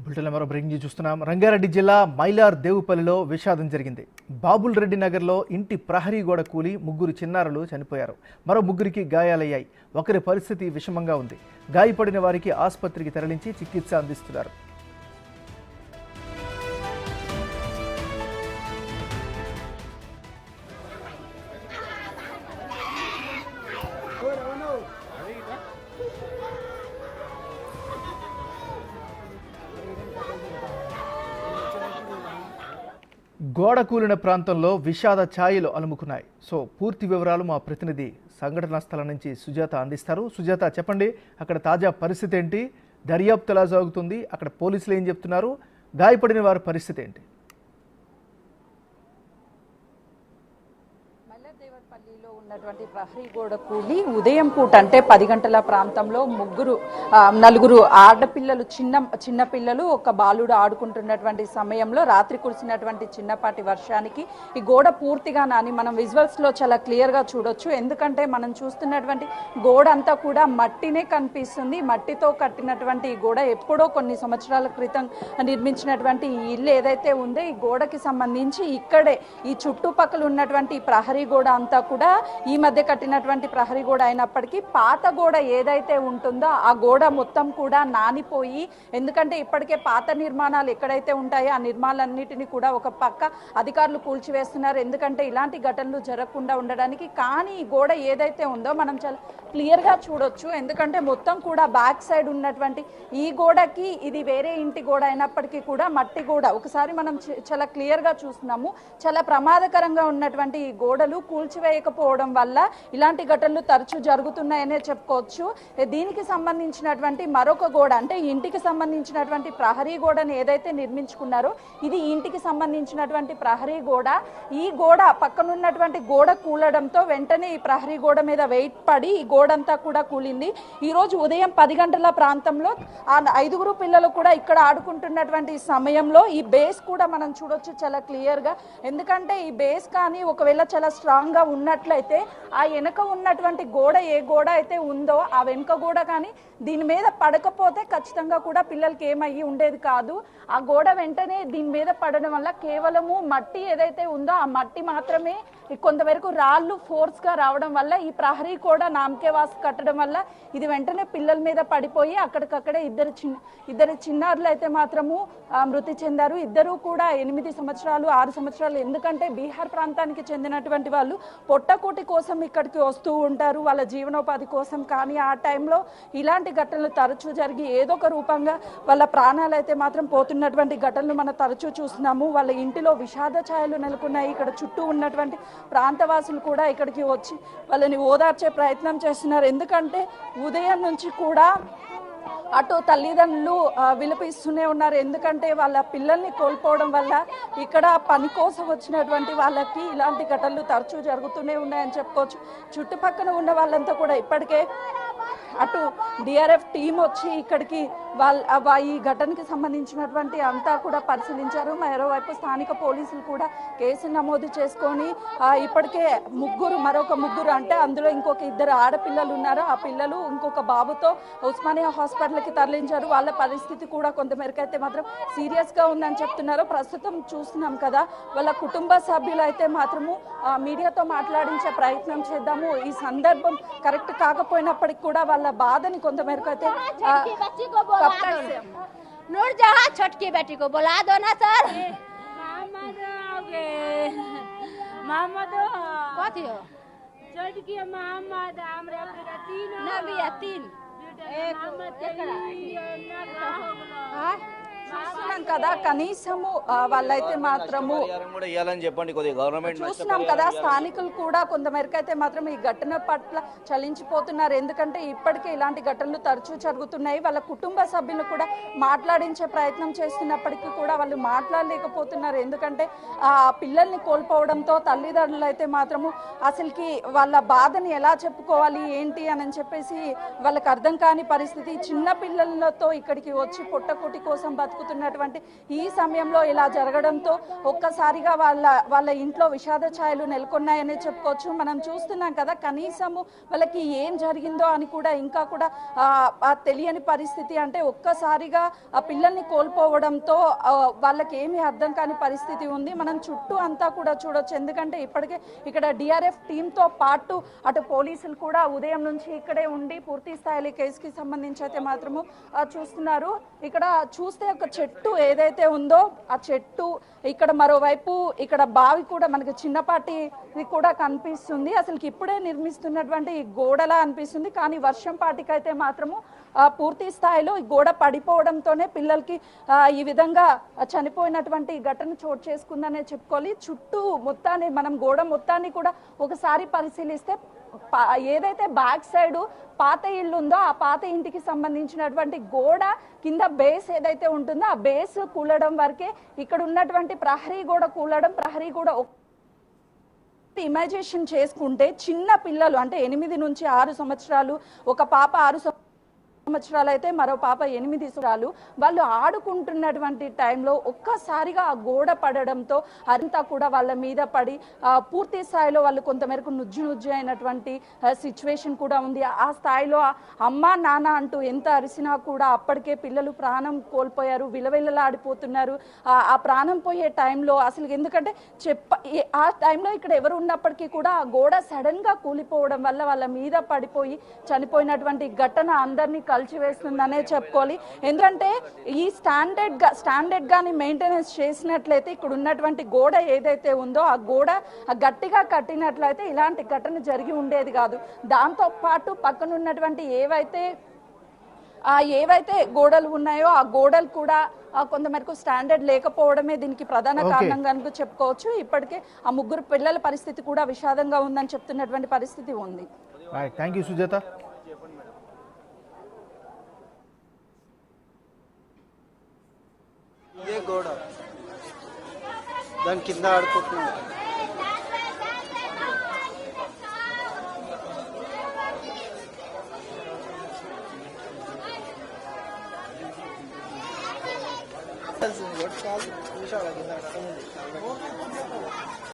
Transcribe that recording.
బులెటిన్లో మరో breaking news చూస్తున్నాం. రంగారెడ్డి జిల్లా మైలార్ దేవుపల్లిలో విషాదం జరిగింది. బాబుల్ రెడ్డి నగర్లో ఇంటి ప్రహరీ గోడ కూలి 3 చిన్నారులు చనిపోయారు. మరో 3కి గాయాలయ్యాయి. ఒకరి పరిస్థితి విషమంగా ఉంది. గాయపడిన వారికి ఆసుపత్రికి తరలించి చికిత్స అందిస్తున్నారు. గోడ కూలిన ప్రాంతంలో విషాద ఛాయలు అలుముకున్నాయి. పూర్తి వివరాలు మా ప్రతినిధి సంఘటనా స్థలం నుంచి సుజాత అందిస్తారు. సుజాత, చెప్పండి, అక్కడ తాజా పరిస్థితి ఏంటి? దర్యాప్తు ఎలా సాగుతుంది? అక్కడ పోలీసులు ఏం చెప్తున్నారు? గాయపడిన వారి పరిస్థితి ఏంటి? పల్లిలో ఉన్నటువంటి ప్రహరీ గోడ కూలి ఉదయం పూట అంటే 10 గంటల ప్రాంతంలో నలుగురు ఆడపిల్లలు చిన్న పిల్లలు ఒక బాలుడు ఆడుకుంటున్నటువంటి సమయంలో రాత్రి కురిసినటువంటి చిన్నపాటి వర్షానికి ఈ గోడ పూర్తిగా నాని మనం విజువల్స్ లో చాలా క్లియర్ గా చూడొచ్చు. ఎందుకంటే మనం చూస్తున్నటువంటి గోడ అంతా కూడా మట్టినే కనిపిస్తుంది. మట్టితో కట్టినటువంటి ఈ గోడ ఎప్పుడో కొన్ని సంవత్సరాల క్రితం నిర్మించినటువంటి ఈ ఇల్లు ఏదైతే ఉందో ఈ గోడకి సంబంధించి ఇక్కడే ఈ చుట్టుపక్కల ఉన్నటువంటి ప్రహరీ గోడ అంతా కూడా ఈ మధ్య కట్టినటువంటి ప్రహరీ గోడ అయినప్పటికీ పాత గోడ ఏదైతే ఉంటుందో ఆ గోడ మొత్తం కూడా నానిపోయి, ఎందుకంటే ఇప్పటికే పాత నిర్మాణాలు ఎక్కడైతే ఉంటాయో ఆ నిర్మాణాలన్నిటిని కూడా ఒక పక్క అధికారులు కూల్చివేస్తున్నారు. ఎందుకంటే ఇలాంటి ఘటనలు జరగకుండా ఉండడానికి. కానీ ఈ గోడ ఏదైతే ఉందో మనం చాలా క్లియర్ గా చూడొచ్చు. ఎందుకంటే మొత్తం కూడా బ్యాక్ సైడ్ ఉన్నటువంటి ఈ గోడకి ఇది వేరే ఇంటి గోడ అయినప్పటికీ కూడా మట్టి గోడ ఒకసారి మనం చాలా క్లియర్ గా చూస్తున్నాము. చాలా ప్రమాదకరంగా ఉన్నటువంటి ఈ గోడలు కూల్చివేయకపోవడం వల్ల ఇలాంటి ఘటనలు తరచూ జరుగుతున్నాయనే చెప్పుకోవచ్చు. దీనికి సంబంధించినటువంటి మరొక గోడ అంటే ఇంటికి సంబంధించినటువంటి ప్రహరీ గోడను ఏదైతే నిర్మించుకున్నారో ఇది ఇంటికి సంబంధించినటువంటి ప్రహరీ గోడ. ఈ గోడ పక్కనున్నటువంటి గోడ కూలడంతో వెంటనే ఈ ప్రహరీ గోడ మీద వెయిట్ పడి ఈ గోడంతా కూడా కూలింది. ఈ రోజు ఉదయం 10 గంటల ప్రాంతంలో ఆ 5 పిల్లలు కూడా ఇక్కడ ఆడుకుంటున్నటువంటి సమయంలో ఈ బేస్ కూడా మనం చూడొచ్చు చాలా క్లియర్ గా. ఎందుకంటే ఈ బేస్ కానీ ఒకవేళ చాలా స్ట్రాంగ్ గా ఉన్నట్లయితే ఆ వెనుక ఉన్నటువంటి గోడ ఏ గోడ అయితే ఉందో ఆ వెనుక గోడ కానీ దీని మీద పడకపోతే ఖచ్చితంగా కూడా పిల్లలకి ఏమయ్యి ఉండేది కాదు. ఆ గోడ వెంటనే దీని మీద పడడం వల్ల కేవలము మట్టి ఏదైతే ఉందో ఆ మట్టి మాత్రమే కొంతవరకు రాళ్ళు ఫోర్స్ గా రావడం వల్ల ఈ ప్రహరీ కూడా నామకే వాసు కట్టడం వల్ల ఇది వెంటనే పిల్లల మీద పడిపోయి అక్కడికక్కడే ఇద్దరు చిన్నారులు అయితే మాత్రము మృతి చెందారు. ఇద్దరు కూడా 8 సంవత్సరాలు 6 సంవత్సరాలు. ఎందుకంటే బీహార్ ప్రాంతానికి చెందినటువంటి వాళ్ళు పొట్టకూటి కోసం ఇక్కడికి వస్తూ ఉంటారు వాళ్ళ జీవనోపాధి కోసం. కానీ ఆ టైంలో ఇలాంటి ఘటనలు తరచూ జరిగి ఏదో ఒక రూపంగా వాళ్ళ ప్రాణాలు అయితే మాత్రం పోతున్నటువంటి ఘటనలు మనం తరచూ చూస్తున్నాము. వాళ్ళ ఇంటిలో విషాద ఛాయలు నెలకొన్నాయి. ఇక్కడ చుట్టూ ఉన్నటువంటి ప్రాంతవాసులు కూడా ఇక్కడికి వచ్చి వాళ్ళని ఓదార్చే ప్రయత్నం చేస్తున్నారు. ఎందుకంటే ఉదయం నుంచి కూడా అటు తల్లిదండ్రులు విలపిస్తూనే ఉన్నారు. ఎందుకంటే వాళ్ళ పిల్లల్ని కోల్పోవడం వల్ల ఇక్కడ పని కోసం వచ్చినటువంటి వాళ్ళకి ఇలాంటి ఘటనలు తరచూ జరుగుతూనే ఉన్నాయని చెప్పుకోవచ్చు. చుట్టుపక్కల ఉన్న వాళ్ళంతా కూడా ఇప్పటికే అటు డిఆర్ఎఫ్ టీం వచ్చి ఇక్కడికి ఈ ఘటనకి సంబంధించినటువంటి అంతా కూడా పరిశీలించారు. మరోవైపు స్థానిక పోలీసులు కూడా కేసు నమోదు చేసుకొని ఇప్పటికే మరొక ముగ్గురు అంటే అందులో ఇంకొక 2 ఆడపిల్లలు ఉన్నారు. ఆ పిల్లలు ఇంకొక బాబుతో ఉస్మానియా హాస్పిటల్కి తరలించారు. వాళ్ళ పరిస్థితి కూడా కొంతమేరకు అయితే మాత్రం సీరియస్ గా ఉందని చెప్తున్నారు. ప్రస్తుతం చూస్తున్నాం కదా, వాళ్ళ కుటుంబ సభ్యులు అయితే మాత్రము మీడియాతో మాట్లాడించే ప్రయత్నం చేద్దాము. ఈ సందర్భం కరెక్ట్ కాకపోయినప్పటికీ కూడా వాళ్ళ బాధని కొంతమేరకు అయితే नूर जहाँ छोटकी बेटी को बुला दो ना सर। मोहम्मद कथी हो छोटकी मोहम्मद हमरा तीन नबिया 3 చూస్తున్నాం కదా, కనీసము వాళ్ళైతే మాత్రము చూస్తున్నాం కదా, స్థానికులు కూడా కొంతమేరకు అయితే మాత్రం ఈ ఘటన పట్ల చలించిపోతున్నారు. ఎందుకంటే ఇప్పటికే ఇలాంటి ఘటనలు తరచూ జరుగుతున్నాయి. వాళ్ళ కుటుంబ సభ్యులు కూడా మాట్లాడించే ప్రయత్నం చేస్తున్నప్పటికీ కూడా వాళ్ళు మాట్లాడలేకపోతున్నారు. ఎందుకంటే ఆ పిల్లల్ని కోల్పోవడంతో తల్లిదండ్రులు అయితే మాత్రము అసలుకి వాళ్ళ బాధని ఎలా చెప్పుకోవాలి ఏంటి అని చెప్పేసి వాళ్ళకి అర్థం కాని పరిస్థితి. చిన్న పిల్లలతో ఇక్కడికి వచ్చి పొట్టకూటి కోసం బతుకుతున్నటువంటి ఈ సమయంలో ఇలా జరగడంతో ఒక్కసారిగా వాళ్ళ ఇంట్లో విషాద ఛాయలు నెలకొన్నాయనే చెప్పుకోవచ్చు. మనం చూస్తున్నాం కదా, కనీసము వాళ్ళకి ఏం జరిగిందో అని కూడా ఇంకా కూడా తెలియని పరిస్థితి. అంటే ఒక్కసారిగా ఆ పిల్లల్ని కోల్పోవడంతో వాళ్ళకి ఏమీ అర్థం కాని పరిస్థితి ఉంది. మనం చుట్టూ అంతా కూడా చూడొచ్చు, ఎందుకంటే ఇప్పటికే ఇక్కడ డిఆర్ఎఫ్ టీంతో పాటు అటు పోలీసులు కూడా ఉదయం నుంచి ఇక్కడే ఉండి పూర్తి స్థాయిలో కేసుకి సంబంధించి అయితే మాత్రము చూస్తున్నారు. ఇక్కడ చూస్తే ఒక చెట్టు ఏదైతే ఉందో ఆ చెట్టు, ఇక్కడ మరోవైపు ఇక్కడ బావి కూడా మనకి చిన్నపాటి కూడా కనిపిస్తుంది. అసలుకి ఇప్పుడే నిర్మిస్తున్నటువంటి గోడలా అనిపిస్తుంది, కానీ వర్షం పాటికైతే మాత్రము పూర్తి స్థాయిలో ఈ గోడ పడిపోవడంతోనే పిల్లలకి ఈ విధంగా చనిపోయినటువంటి ఘటన చోటు చేసుకుందనే చెప్పుకోవాలి. చుట్టూ మొత్తాన్ని మనం గోడ మొత్తాన్ని కూడా ఒకసారి పరిశీలిస్తే ఏదైతే బ్యాక్ సైడ్ పాత ఇల్లు ఉందో ఆ పాత ఇంటికి సంబంధించినటువంటి గోడ కింద బేస్ ఏదైతే ఉంటుందో ఆ బేస్ కూలడం వరకే, ఇక్కడ ఉన్నటువంటి ప్రహరీ గోడ కూలడం, ప్రహరీ గోడ ఇమాజినేషన్ చేసుకుంటే చిన్న పిల్లలు అంటే 8 నుంచి 6 సంవత్సరాలు, ఒక పాప 6 సంవత్సరాలు అయితే మరో పాప 8 సంవత్సరాలు, వాళ్ళు ఆడుకుంటున్నటువంటి టైంలో ఒక్కసారిగా ఆ గోడ పడడంతో అంతా కూడా వాళ్ళ మీద పడి పూర్తి స్థాయిలో వాళ్ళు కొంతమేరకు నుజ్జు అయినటువంటి సిచ్యువేషన్ కూడా ఉంది. ఆ స్థాయిలో అమ్మ నాన్న అంటూ ఎంత అరిసినా కూడా అప్పటికే పిల్లలు ప్రాణం కోల్పోయారు, విలవిలలాడిపోతున్నారు. ఆ ప్రాణం పోయే టైంలో అసలు ఎందుకంటే ఆ టైంలో ఇక్కడ ఎవరు ఉన్నప్పటికీ కూడా ఆ గోడ సడన్ గా కూలిపోవడం వల్ల వాళ్ళ మీద పడిపోయి చనిపోయినటువంటి ఘటన అందరినీ కలిసివేస్తుందనే చెప్పుకోవాలి. ఎందుకంటే ఈ స్టాండర్డ్ గాని మెయింటెనెన్స్ చేసినట్లయితే ఇక్కడ ఉన్నటువంటి గోడ ఏదైతే ఉందో ఆ గోడ గట్టిగా కట్టినట్లయితే ఇలాంటి ఘటన జరిగి ఉండేది కాదు. దాంతో పాటు పక్కన ఉన్నటువంటి ఏవైతే గోడలు ఉన్నాయో ఆ గోడలు కూడా కొంతమేరకు స్టాండర్డ్ లేకపోవడమే దీనికి ప్రధాన కారణంగా చెప్పుకోవచ్చు. ఇప్పటికే ఆ 3 పిల్లల పరిస్థితి కూడా విషాదంగా ఉందని చెప్తున్నటువంటి పరిస్థితి ఉంది. Thank you Sujatha. ఇదే గోడ, దాని కింద ఆడుకుంటున్నాడు. చూసాడు కింద